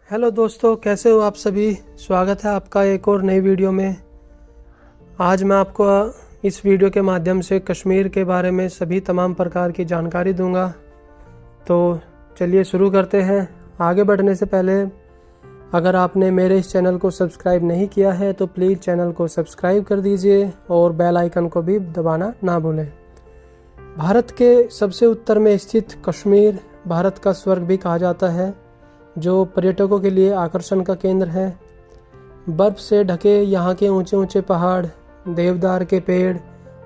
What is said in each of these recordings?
Hello दोस्तों, कैसे हो आप सभी। स्वागत है आपका एक और नई वीडियो में। आज मैं आपको इस वीडियो के माध्यम से कश्मीर के बारे में सभी तमाम प्रकार की जानकारी दूंगा। तो चलिए शुरू करते हैं। आगे बढ़ने से पहले अगर आपने मेरे इस चैनल को सब्सक्राइब नहीं किया है तो प्लीज़ चैनल को सब्सक्राइब कर दीजिए और बेल आइकन को भी दबाना ना भूलें। भारत के सबसे उत्तर में स्थित कश्मीर भारत का स्वर्ग भी कहा जाता है, जो पर्यटकों के लिए आकर्षण का केंद्र है। बर्फ़ से ढके यहाँ के ऊंचे ऊंचे पहाड़, देवदार के पेड़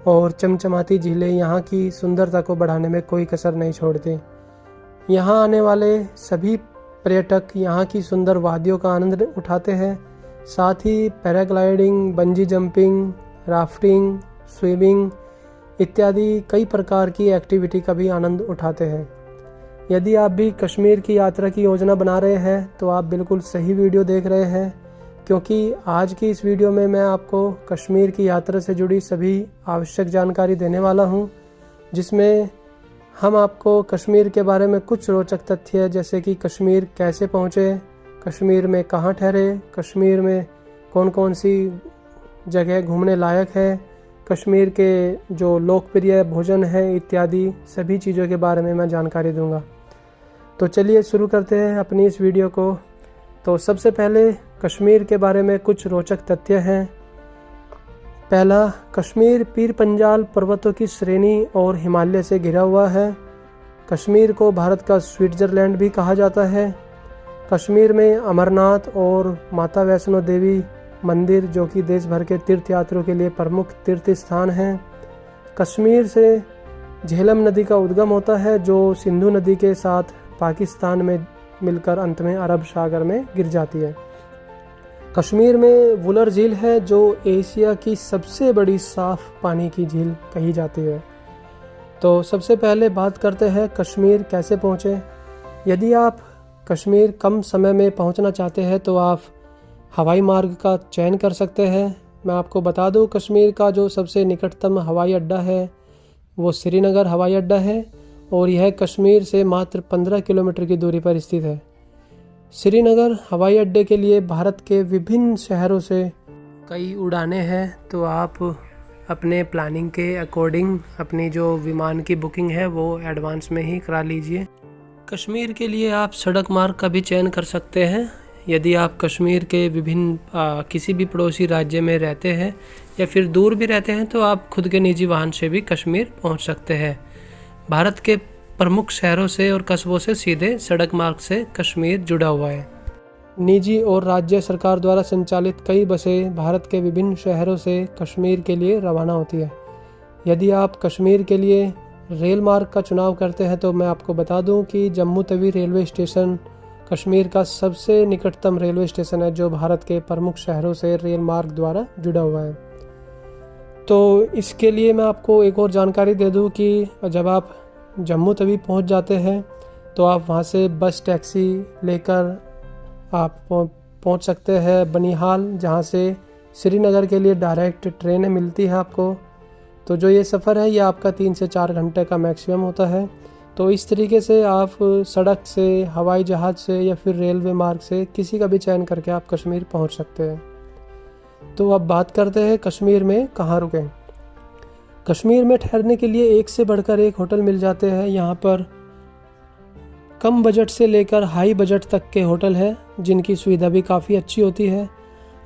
और चमचमाती झीलें यहाँ की सुंदरता को बढ़ाने में कोई कसर नहीं छोड़ते। यहाँ आने वाले सभी पर्यटक यहाँ की सुंदर वादियों का आनंद उठाते हैं। साथ ही paragliding, bungee jumping, rafting, swimming इत्यादि कई प्रकार की एक्टिविटी का भी आनंद उठाते हैं। यदि आप भी कश्मीर की यात्रा की योजना बना रहे हैं तो आप बिल्कुल सही वीडियो देख रहे हैं, क्योंकि आज की इस वीडियो में मैं आपको कश्मीर की यात्रा से जुड़ी सभी आवश्यक जानकारी देने वाला हूं, जिसमें हम आपको कश्मीर के बारे में कुछ रोचक तथ्य जैसे कि कश्मीर कैसे पहुंचे, कश्मीर में कहां ठहरे, कश्मीर में कौन कौन सी जगह घूमने लायक है, कश्मीर के जो लोकप्रिय भोजन है इत्यादि सभी चीज़ों के बारे में मैं जानकारी दूंगा। तो चलिए शुरू करते हैं अपनी इस वीडियो को। तो सबसे पहले कश्मीर के बारे में कुछ रोचक तथ्य हैं। पहला, कश्मीर पीर पंजाल पर्वतों की श्रेणी और हिमालय से घिरा हुआ है। कश्मीर को भारत का स्विट्ज़रलैंड भी कहा जाता है। कश्मीर में अमरनाथ और माता वैष्णो देवी मंदिर, जो कि देश भर के तीर्थ यात्रियों के लिए प्रमुख तीर्थ स्थान हैं। कश्मीर से झेलम नदी का उद्गम होता है, जो सिंधु नदी के साथ पाकिस्तान में मिलकर अंत में अरब सागर में गिर जाती है। कश्मीर में वुलर झील है, जो एशिया की सबसे बड़ी साफ पानी की झील कही जाती है। तो सबसे पहले बात करते हैं कश्मीर कैसे पहुँचे। यदि आप कश्मीर कम समय में पहुँचना चाहते हैं तो आप हवाई मार्ग का चयन कर सकते हैं। मैं आपको बता दूं, कश्मीर का जो सबसे निकटतम हवाई अड्डा है वो श्रीनगर हवाई अड्डा है और यह कश्मीर से मात्र 15 किलोमीटर की दूरी पर स्थित है। श्रीनगर हवाई अड्डे के लिए भारत के विभिन्न शहरों से कई उड़ानें हैं, तो आप अपने प्लानिंग के अकॉर्डिंग अपनी जो विमान की बुकिंग है वो एडवांस में ही करा लीजिए। कश्मीर के लिए आप सड़क मार्ग का भी चयन कर सकते हैं। यदि आप कश्मीर के विभिन्न किसी भी पड़ोसी राज्य में रहते हैं या फिर दूर भी रहते हैं तो आप खुद के निजी वाहन से भी कश्मीर पहुंच सकते हैं। भारत के प्रमुख शहरों से और कस्बों से सीधे सड़क मार्ग से कश्मीर जुड़ा हुआ है। निजी और राज्य सरकार द्वारा संचालित कई बसें भारत के विभिन्न शहरों से कश्मीर के लिए रवाना होती है। यदि आप कश्मीर के लिए रेल मार्ग का चुनाव करते हैं तो मैं आपको बता दूं कि जम्मू तवी रेलवे स्टेशन कश्मीर का सबसे निकटतम रेलवे स्टेशन है, जो भारत के प्रमुख शहरों से रेल मार्ग द्वारा जुड़ा हुआ है। तो इसके लिए मैं आपको एक और जानकारी दे दूं कि जब आप जम्मू तवी पहुंच जाते हैं तो आप वहां से बस टैक्सी लेकर आप पहुंच सकते हैं बनिहाल, जहां से श्रीनगर के लिए डायरेक्ट ट्रेनें मिलती है आपको। तो जो ये सफ़र है ये आपका 3 से 4 घंटे का मैक्सिमम होता है। तो इस तरीके से आप सड़क से, हवाई जहाज़ से या फिर रेलवे मार्ग से किसी का भी चयन करके आप कश्मीर पहुंच सकते हैं। तो अब बात करते हैं कश्मीर में कहाँ रुकें। कश्मीर में ठहरने के लिए एक से बढ़कर एक होटल मिल जाते हैं। यहाँ पर कम बजट से लेकर हाई बजट तक के होटल हैं, जिनकी सुविधा भी काफ़ी अच्छी होती है।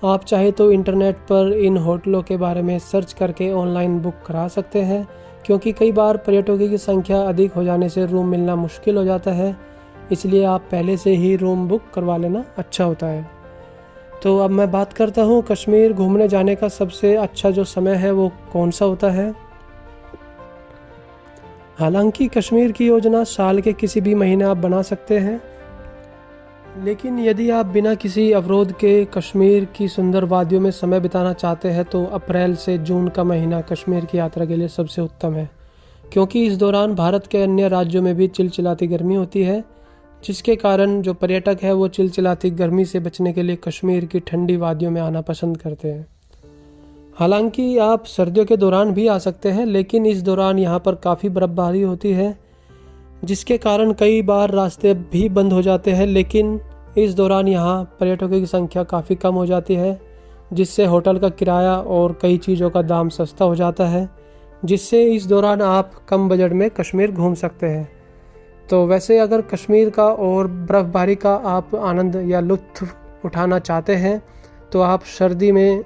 आप चाहे तो इंटरनेट पर इन होटलों के बारे में सर्च करके ऑनलाइन बुक करा सकते हैं, क्योंकि कई बार पर्यटकों की संख्या अधिक हो जाने से रूम मिलना मुश्किल हो जाता है, इसलिए आप पहले से ही रूम बुक करवा लेना अच्छा होता है। तो अब मैं बात करता हूँ कश्मीर घूमने जाने का सबसे अच्छा जो समय है वो कौन सा होता है। हालांकि कश्मीर की योजना साल के किसी भी महीने आप बना सकते हैं, लेकिन यदि आप बिना किसी अवरोध के कश्मीर की सुंदर वादियों में समय बिताना चाहते हैं तो अप्रैल से जून का महीना कश्मीर की यात्रा के लिए सबसे उत्तम है, क्योंकि इस दौरान भारत के अन्य राज्यों में भी चिलचिलाती गर्मी होती है, जिसके कारण जो पर्यटक है वो चिलचिलाती गर्मी से बचने के लिए कश्मीर की ठंडी वादियों में आना पसंद करते हैं। हालांकि आप सर्दियों के दौरान भी आ सकते हैं, लेकिन इस दौरान यहाँ पर काफ़ी बर्फबारी होती है, जिसके कारण कई बार रास्ते भी बंद हो जाते हैं। लेकिन इस दौरान यहाँ पर्यटकों की संख्या काफ़ी कम हो जाती है, जिससे होटल का किराया और कई चीज़ों का दाम सस्ता हो जाता है, जिससे इस दौरान आप कम बजट में कश्मीर घूम सकते हैं। तो वैसे अगर कश्मीर का और बर्फ़बारी का आप आनंद या लुत्फ़ उठाना चाहते हैं तो आप सर्दी में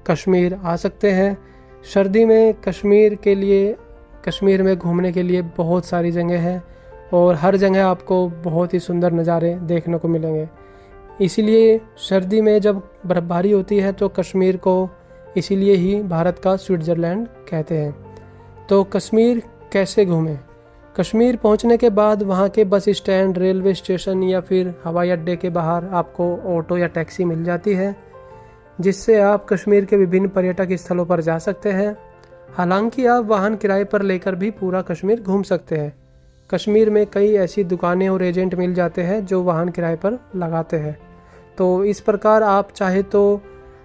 कश्मीर आ सकते हैं। सर्दी में कश्मीर में घूमने के लिए बहुत सारी जगह हैं और हर जगह आपको बहुत ही सुंदर नज़ारे देखने को मिलेंगे। इसीलिए सर्दी में जब बर्फ़बारी होती है तो कश्मीर को इसीलिए ही भारत का स्विट्ज़रलैंड कहते हैं। तो कश्मीर कैसे घूमें? कश्मीर पहुंचने के बाद वहां के बस स्टैंड, रेलवे स्टेशन या फिर हवाई अड्डे के बाहर आपको ऑटो या टैक्सी मिल जाती है, जिससे आप कश्मीर के विभिन्न पर्यटक स्थलों पर जा सकते हैं। हालांकि आप वाहन किराए पर लेकर भी पूरा कश्मीर घूम सकते हैं। कश्मीर में कई ऐसी दुकानें और एजेंट मिल जाते हैं जो वाहन किराए पर लगाते हैं। तो इस प्रकार आप चाहे तो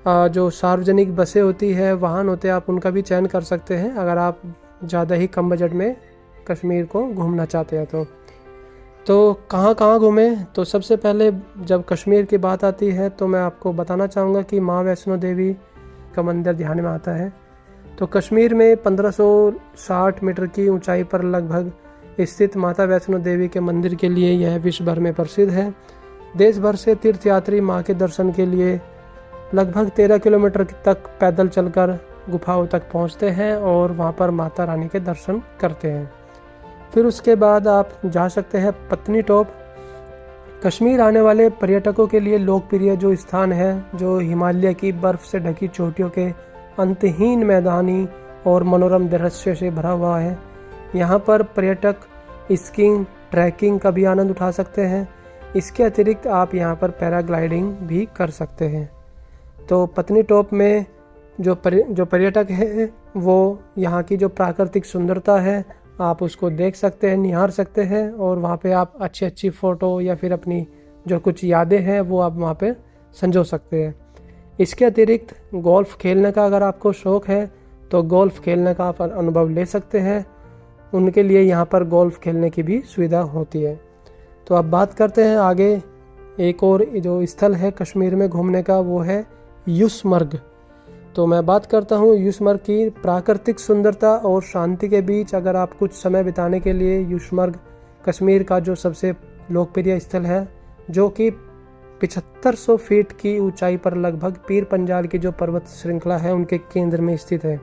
जो सार्वजनिक बसें होती है, वाहन होते हैं, आप उनका भी चयन कर सकते हैं अगर आप ज़्यादा ही कम बजट में कश्मीर को घूमना चाहते हैं। तो कहाँ घूमें? तो सबसे पहले जब कश्मीर की बात आती है तो मैं आपको बताना चाहूँगा कि माँ वैष्णो देवी का मंदिर ध्यान में आता है। तो कश्मीर में 1560 मीटर की ऊंचाई पर लगभग स्थित माता वैष्णो देवी के मंदिर के लिए यह विश्व भर में प्रसिद्ध है। देश भर से तीर्थयात्री माँ के दर्शन के लिए लगभग 13 किलोमीटर तक पैदल चलकर गुफाओं तक पहुँचते हैं और वहाँ पर माता रानी के दर्शन करते हैं। फिर उसके बाद आप जा सकते हैं पत्नीटॉप। कश्मीर आने वाले पर्यटकों के लिए लोकप्रिय जो स्थान है, जो हिमालय की बर्फ से ढकी चोटियों के अंतहीन मैदानी और मनोरम दृश्य से भरा हुआ है। यहाँ पर पर्यटक स्कीइंग, ट्रैकिंग का भी आनंद उठा सकते हैं। इसके अतिरिक्त आप यहाँ पर पैराग्लाइडिंग भी कर सकते हैं। तो पत्नीटॉप में जो पर्यटक है वो यहाँ की जो प्राकृतिक सुंदरता है आप उसको देख सकते हैं, निहार सकते हैं और वहाँ पे आप अच्छी फ़ोटो या फिर अपनी जो कुछ यादें हैं वो आप वहाँ पे संजो सकते हैं। इसके अतिरिक्त गोल्फ़ खेलने का अगर आपको शौक़ है तो गोल्फ़ खेलने का आप अनुभव ले सकते हैं। उनके लिए यहाँ पर गोल्फ़ खेलने की भी सुविधा होती है। तो अब बात करते हैं आगे। एक और जो स्थल है कश्मीर में घूमने का वो है यूसमर्ग। तो मैं बात करता हूँ यूसमर्ग की। प्राकृतिक सुंदरता और शांति के बीच अगर आप कुछ समय बिताने के लिए यूसमर्ग कश्मीर का जो सबसे लोकप्रिय स्थल है, जो कि 7500 फीट की ऊंचाई पर लगभग पीर पंजाल की जो पर्वत श्रृंखला है उनके केंद्र में स्थित है।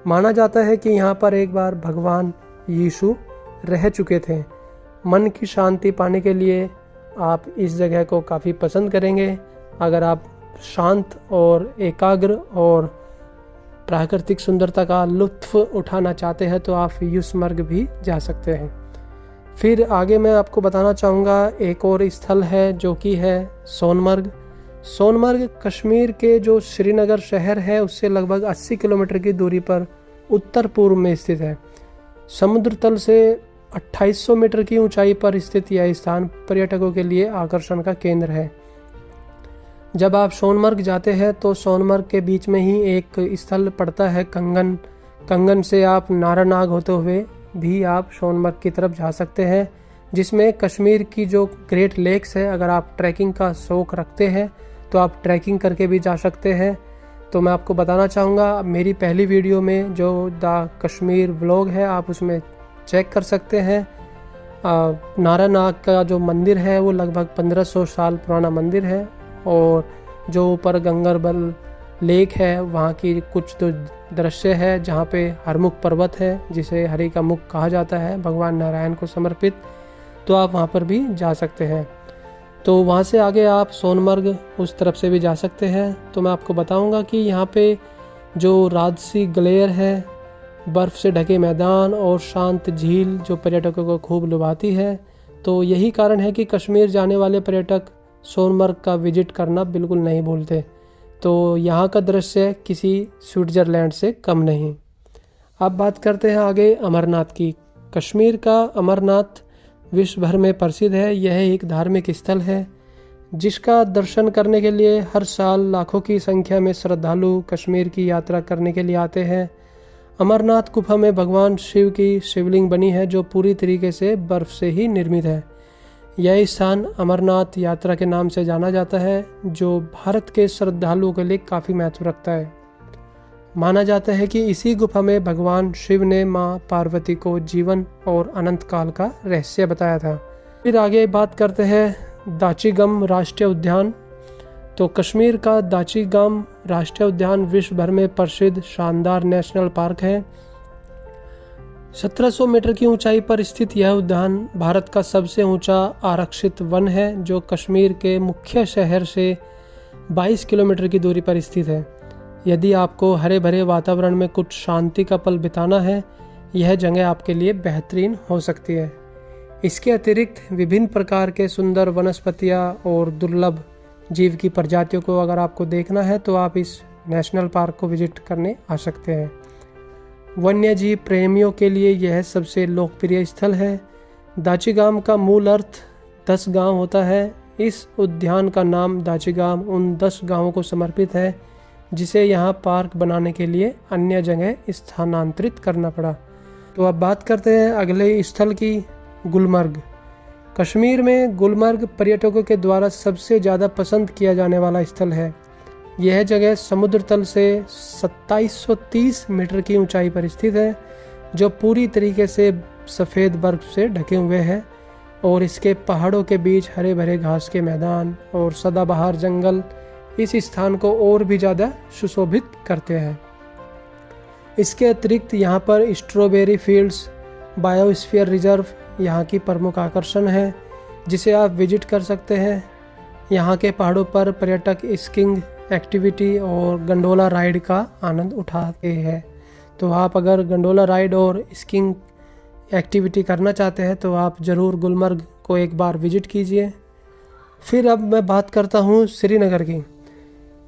माना जाता है कि यहाँ पर एक बार भगवान यीशु रह चुके थे। मन की शांति पाने के लिए आप इस जगह को काफ़ी पसंद करेंगे। अगर आप शांत और एकाग्र और प्राकृतिक सुंदरता का लुत्फ़ उठाना चाहते हैं तो आप यूसमर्ग भी जा सकते हैं। फिर आगे मैं आपको बताना चाहूँगा एक और स्थल है जो कि है सोनमर्ग। सोनमर्ग कश्मीर के जो श्रीनगर शहर है उससे लगभग 80 किलोमीटर की दूरी पर उत्तर पूर्व में स्थित है। समुद्र तल से 2800 मीटर की ऊंचाई पर स्थित यह स्थान पर्यटकों के लिए आकर्षण का केंद्र है। जब आप सोनमर्ग जाते हैं तो सोनमर्ग के बीच में ही एक स्थल पड़ता है कंगन। कंगन से आप नारानाग होते हुए भी आप सोनमर्ग की तरफ जा सकते हैं, जिसमें कश्मीर की जो ग्रेट लेक्स है, अगर आप ट्रैकिंग का शौक़ रखते हैं तो आप ट्रैकिंग करके भी जा सकते हैं। तो मैं आपको बताना चाहूँगा मेरी पहली वीडियो में जो द कश्मीर व्लॉग है आप उसमें चेक कर सकते हैं। नारानाग का जो मंदिर है वो लगभग 1500 साल पुराना मंदिर है और जो ऊपर गंगरबल लेक है वहाँ की कुछ तो दृश्य है जहाँ पे हरमुख पर्वत है जिसे हरि का मुख कहा जाता है, भगवान नारायण को समर्पित। तो आप वहाँ पर भी जा सकते हैं। तो वहाँ से आगे आप सोनमर्ग उस तरफ से भी जा सकते हैं। तो मैं आपको बताऊँगा कि यहाँ पे जो राजसी ग्लेयर है, बर्फ़ से ढके मैदान और शांत झील जो पर्यटकों को खूब लुभाती है। तो यही कारण है कि कश्मीर जाने वाले पर्यटक सोनमर्ग का विजिट करना बिल्कुल नहीं भूलते। तो यहाँ का दृश्य किसी स्विट्ज़रलैंड से कम नहीं। अब बात करते हैं आगे अमरनाथ की। कश्मीर का अमरनाथ विश्व भर में प्रसिद्ध है। यह एक धार्मिक स्थल है जिसका दर्शन करने के लिए हर साल लाखों की संख्या में श्रद्धालु कश्मीर की यात्रा करने के लिए आते हैं। अमरनाथ गुफा में भगवान शिव की शिवलिंग बनी है जो पूरी तरीके से बर्फ़ से ही निर्मित है। यह स्थान अमरनाथ यात्रा के नाम से जाना जाता है, जो भारत के श्रद्धालुओं के लिए काफ़ी महत्व रखता है। माना जाता है कि इसी गुफा में भगवान शिव ने माँ पार्वती को जीवन और अनंत काल का रहस्य बताया था। फिर आगे बात करते हैं दाचीगम राष्ट्रीय उद्यान। तो कश्मीर का दाचीगम राष्ट्रीय उद्यान विश्व भर में प्रसिद्ध शानदार नेशनल पार्क है। 1700 मीटर की ऊंचाई पर स्थित यह उद्यान भारत का सबसे ऊंचा आरक्षित वन है, जो कश्मीर के मुख्य शहर से 22 किलोमीटर की दूरी पर स्थित है। यदि आपको हरे भरे वातावरण में कुछ शांति का पल बिताना है, यह जगह आपके लिए बेहतरीन हो सकती है। इसके अतिरिक्त विभिन्न प्रकार के सुंदर वनस्पतियाँ और दुर्लभ जीव की प्रजातियों को अगर आपको देखना है तो आप इस नेशनल पार्क को विजिट करने आ सकते हैं। वन्य जीव प्रेमियों के लिए यह सबसे लोकप्रिय स्थल है। दाचीगाम का मूल अर्थ 10 गांव होता है। इस उद्यान का नाम दाचीगाम उन 10 गांवों को समर्पित है जिसे यहाँ पार्क बनाने के लिए अन्य जगह स्थानांतरित करना पड़ा। तो अब बात करते हैं अगले स्थल की, गुलमर्ग। कश्मीर में गुलमर्ग पर्यटकों के द्वारा सबसे ज़्यादा पसंद किया जाने वाला स्थल है। यह जगह समुद्र तल से 2730 मीटर की ऊंचाई पर स्थित है, जो पूरी तरीके से सफ़ेद बर्फ से ढके हुए है और इसके पहाड़ों के बीच हरे भरे घास के मैदान और सदाबहार जंगल इस स्थान को और भी ज़्यादा सुशोभित करते हैं। इसके अतिरिक्त यहाँ पर स्ट्रॉबेरी फील्ड्स, बायोस्फीयर रिजर्व यहाँ की प्रमुख आकर्षण है, जिसे आप विजिट कर सकते हैं। यहाँ के पहाड़ों पर पर्यटक स्कीइंग एक्टिविटी और गंडोला राइड का आनंद उठाते हैं। तो आप अगर गंडोला राइड और स्कीइंग एक्टिविटी करना चाहते हैं तो आप ज़रूर गुलमर्ग को एक बार विजिट कीजिए। फिर अब मैं बात करता हूँ श्रीनगर की।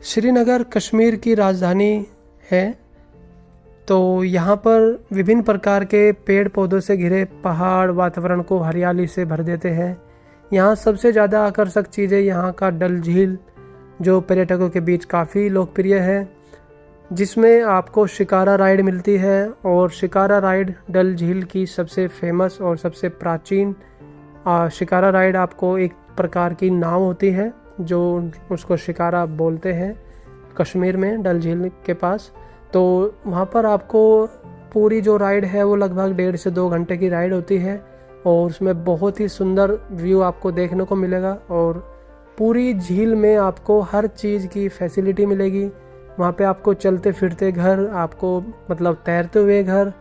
श्रीनगर कश्मीर की राजधानी है। तो यहाँ पर विभिन्न प्रकार के पेड़ पौधों से घिरे पहाड़ वातावरण को हरियाली से भर देते हैं। यहाँ सबसे ज़्यादा आकर्षक चीज़ें यहाँ का डल झील, जो पर्यटकों के बीच काफ़ी लोकप्रिय है, जिसमें आपको शिकारा राइड मिलती है। और शिकारा राइड डल झील की सबसे फेमस और सबसे प्राचीन शिकारा राइड आपको एक प्रकार की नाव होती है, जो उसको शिकारा बोलते हैं कश्मीर में, डल झील के पास। तो वहाँ पर आपको पूरी जो राइड है वो लगभग 1.5 से 2 घंटे की राइड होती है और उसमें बहुत ही सुंदर व्यू आपको देखने को मिलेगा और पूरी झील में आपको हर चीज़ की फैसिलिटी मिलेगी। वहाँ पे आपको चलते फिरते घर, आपको मतलब तैरते हुए घर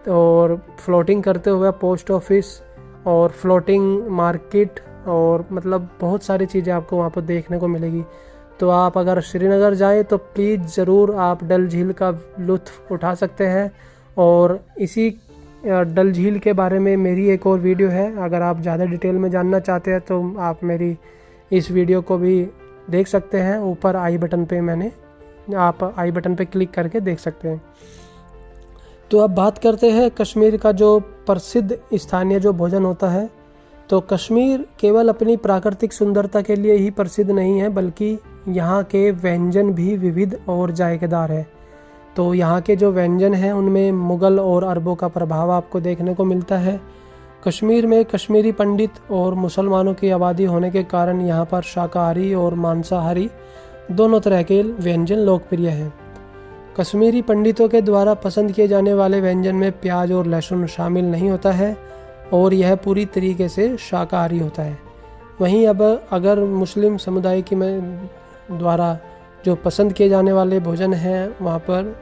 और फ्लोटिंग करते हुए पोस्ट ऑफिस और फ्लोटिंग मार्केट और मतलब बहुत सारी चीज़ें आपको वहाँ पर देखने को मिलेगी। तो आप अगर श्रीनगर जाएं तो प्लीज़ ज़रूर आप डल झील का लुत्फ़ उठा सकते हैं। और इसी डल झील के बारे में मेरी एक और वीडियो है, अगर आप ज़्यादा डिटेल में जानना चाहते हैं तो आप मेरी इस वीडियो को भी देख सकते हैं। ऊपर आई बटन पे आप आई बटन पे क्लिक करके देख सकते हैं। तो अब बात करते हैं कश्मीर का जो प्रसिद्ध स्थानीय जो भोजन होता है। तो कश्मीर केवल अपनी प्राकृतिक सुंदरता के लिए ही प्रसिद्ध नहीं है, बल्कि यहाँ के व्यंजन भी विविध और जायकेदार है। तो यहाँ के जो व्यंजन हैं उनमें मुग़ल और अरबों का प्रभाव आपको देखने को मिलता है। कश्मीर में कश्मीरी पंडित और मुसलमानों की आबादी होने के कारण यहाँ पर शाकाहारी और मांसाहारी दोनों तरह के व्यंजन लोकप्रिय हैं। कश्मीरी पंडितों के द्वारा पसंद किए जाने वाले व्यंजन में प्याज और लहसुन शामिल नहीं होता है और यह पूरी तरीके से शाकाहारी होता है। वहीं अब अगर मुस्लिम समुदाय की द्वारा जो पसंद किए जाने वाले भोजन हैं वहाँ पर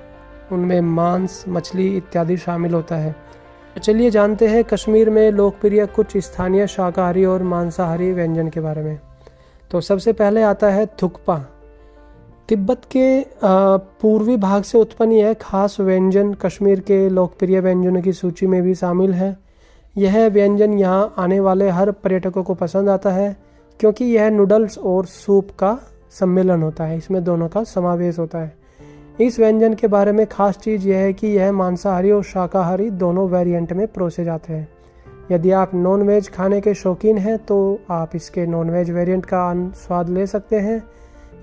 उनमें मांस, मछली इत्यादि शामिल होता है। चलिए जानते हैं कश्मीर में लोकप्रिय कुछ स्थानीय शाकाहारी और मांसाहारी व्यंजन के बारे में। तो सबसे पहले आता है थुक्पा। तिब्बत के पूर्वी भाग से उत्पन्न यह खास व्यंजन कश्मीर के लोकप्रिय व्यंजनों की सूची में भी शामिल है। यह व्यंजन यहाँ आने वाले हर पर्यटकों को पसंद आता है, क्योंकि यह नूडल्स और सूप का सम्मेलन होता है, इसमें दोनों का समावेश होता है। इस व्यंजन के बारे में खास चीज़ यह है कि यह मांसाहारी और शाकाहारी दोनों वेरिएंट में परोसे जाते हैं। यदि आप नॉन वेज खाने के शौकीन हैं तो आप इसके नॉन वेज वेरिएंट का स्वाद ले सकते हैं।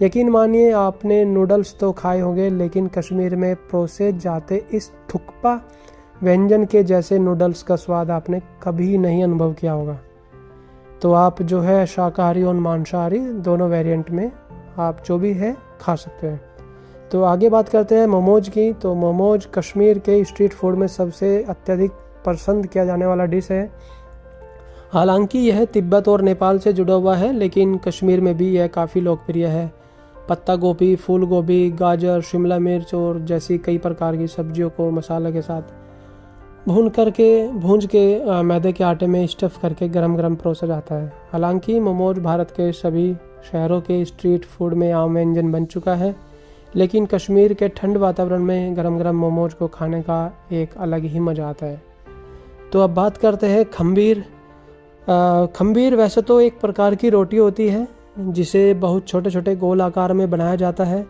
यकीन मानिए आपने नूडल्स तो खाए होंगे, लेकिन कश्मीर में परोसे जाते इस थुक्पा व्यंजन के जैसे नूडल्स का स्वाद आपने कभी नहीं अनुभव किया होगा। तो आप जो है शाकाहारी और मांसाहारी दोनों वेरिएंट में आप जो भी है खा सकते हैं। तो आगे बात करते हैं मोमोज की। तो मोमोज कश्मीर के स्ट्रीट फूड में सबसे अत्यधिक पसंद किया जाने वाला डिश है। हालांकि यह तिब्बत और नेपाल से जुड़ा हुआ है, लेकिन कश्मीर में भी यह काफ़ी लोकप्रिय है। पत्ता गोभी, फूल गोभी, गाजर, शिमला मिर्च और जैसी कई प्रकार की सब्जियों को मसाले के साथ भूंज के मैदे के आटे में स्टफ़ करके गरम गरम परोसा जाता है। हालांकि मोमोज भारत के सभी शहरों के स्ट्रीट फूड में आम व्यंजन बन चुका है, लेकिन कश्मीर के ठंड वातावरण में गरम गरम मोमोज को खाने का एक अलग ही मज़ा आता है। तो अब बात करते हैं खंबीर। खंबीर वैसे तो एक प्रकार की रोटी होती है जिसे बहुत छोटे छोटे गोल आकार में बनाया जाता है।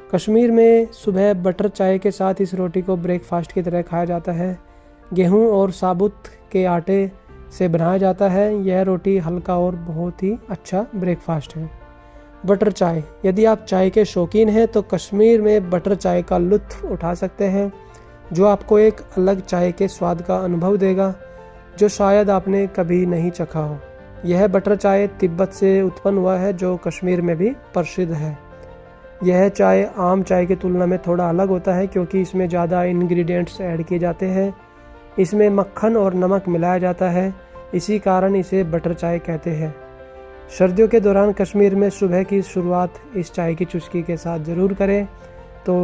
कश्मीर में सुबह बटर चाय के साथ इस रोटी को ब्रेकफास्ट की तरह खाया जाता है। गेहूं और साबुत के आटे से बनाया जाता है। यह रोटी हल्का और बहुत ही अच्छा ब्रेकफास्ट है। बटर चाय, यदि आप चाय के शौकीन हैं तो कश्मीर में बटर चाय का लुत्फ़ उठा सकते हैं, जो आपको एक अलग चाय के स्वाद का अनुभव देगा जो शायद आपने कभी नहीं चखा हो। यह बटर चाय तिब्बत से उत्पन्न हुआ है, जो कश्मीर में भी प्रसिद्ध है। यह चाय आम चाय की तुलना में थोड़ा अलग होता है क्योंकि इसमें ज़्यादा इंग्रेडिएंट्स ऐड किए जाते हैं। इसमें मक्खन और नमक मिलाया जाता है, इसी कारण इसे बटर चाय कहते हैं। सर्दियों के दौरान कश्मीर में सुबह की शुरुआत इस चाय की चुस्की के साथ ज़रूर करें। तो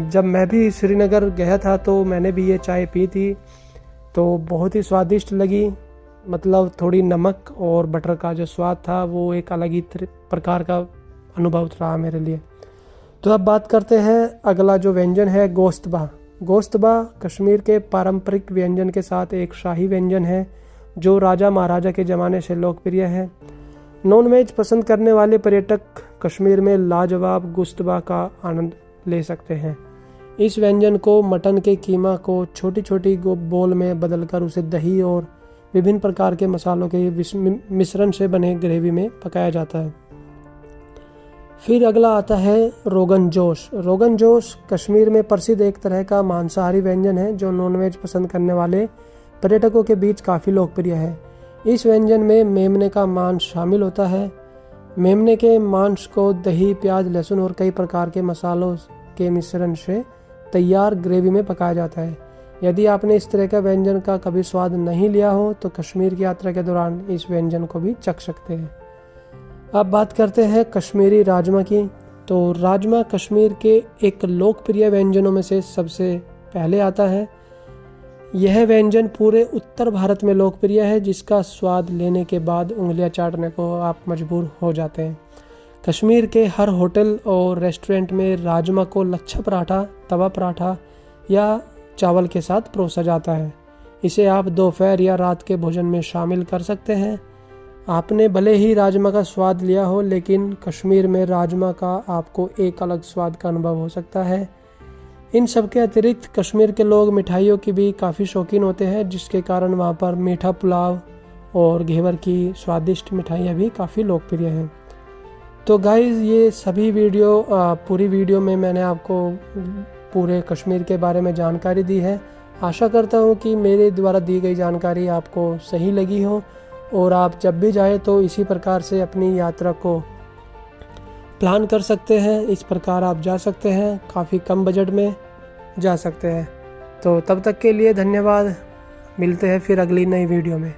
जब मैं भी श्रीनगर गया था तो मैंने भी ये चाय पी थी, तो बहुत ही स्वादिष्ट लगी। मतलब थोड़ी नमक और बटर का जो स्वाद था वो एक अलग ही प्रकार का अनुभव रहा मेरे लिए। तो अब बात करते हैं अगला जो व्यंजन है गोश्तबा। गोश्तबा कश्मीर के पारंपरिक व्यंजन के साथ एक शाही व्यंजन है जो राजा महाराजा के ज़माने से लोकप्रिय है। नॉनवेज पसंद करने वाले पर्यटक कश्मीर में लाजवाब गोश्तबा का आनंद ले सकते हैं। इस व्यंजन को मटन के कीमा को छोटी छोटी बोल में बदलकर उसे दही और विभिन्न प्रकार के मसालों के मिश्रण से बने ग्रेवी में पकाया जाता है। फिर अगला आता है रोगन जोश। रोगन जोश कश्मीर में प्रसिद्ध एक तरह का मांसाहारी व्यंजन है जो नॉनवेज पसंद करने वाले पर्यटकों के बीच काफ़ी लोकप्रिय है। इस व्यंजन में मेमने का मांस शामिल होता है। मेमने के मांस को दही, प्याज, लहसुन और कई प्रकार के मसालों के मिश्रण से तैयार ग्रेवी में पकाया जाता है। यदि आपने इस तरह का व्यंजन का कभी स्वाद नहीं लिया हो तो कश्मीर की यात्रा के दौरान इस व्यंजन को भी चख सकते हैं। अब बात करते हैं कश्मीरी राजमा की। तो राजमा कश्मीर के एक लोकप्रिय व्यंजनों में से सबसे पहले आता है। यह व्यंजन पूरे उत्तर भारत में लोकप्रिय है, जिसका स्वाद लेने के बाद उंगलियां चाटने को आप मजबूर हो जाते हैं। कश्मीर के हर होटल और रेस्टोरेंट में राजमा को लच्छा पराठा, तवा पराठा या चावल के साथ परोसा जाता है। इसे आप दोपहर या रात के भोजन में शामिल कर सकते हैं। आपने भले ही राजमा का स्वाद लिया हो, लेकिन कश्मीर में राजमा का आपको एक अलग स्वाद का अनुभव हो सकता है। इन सब के अतिरिक्त कश्मीर के लोग मिठाइयों की भी काफ़ी शौकीन होते हैं, जिसके कारण वहाँ पर मीठा पुलाव और घेवर की स्वादिष्ट मिठाइयाँ भी काफ़ी लोकप्रिय हैं। तो गाइज़, ये सभी पूरी वीडियो में मैंने आपको पूरे कश्मीर के बारे में जानकारी दी है। आशा करता हूँ कि मेरे द्वारा दी गई जानकारी आपको सही लगी हो और आप जब भी जाए तो इसी प्रकार से अपनी यात्रा को प्लान कर सकते हैं। इस प्रकार आप जा सकते हैं, काफ़ी कम बजट में जा सकते हैं। तो तब तक के लिए धन्यवाद। मिलते हैं फिर अगली नई वीडियो में।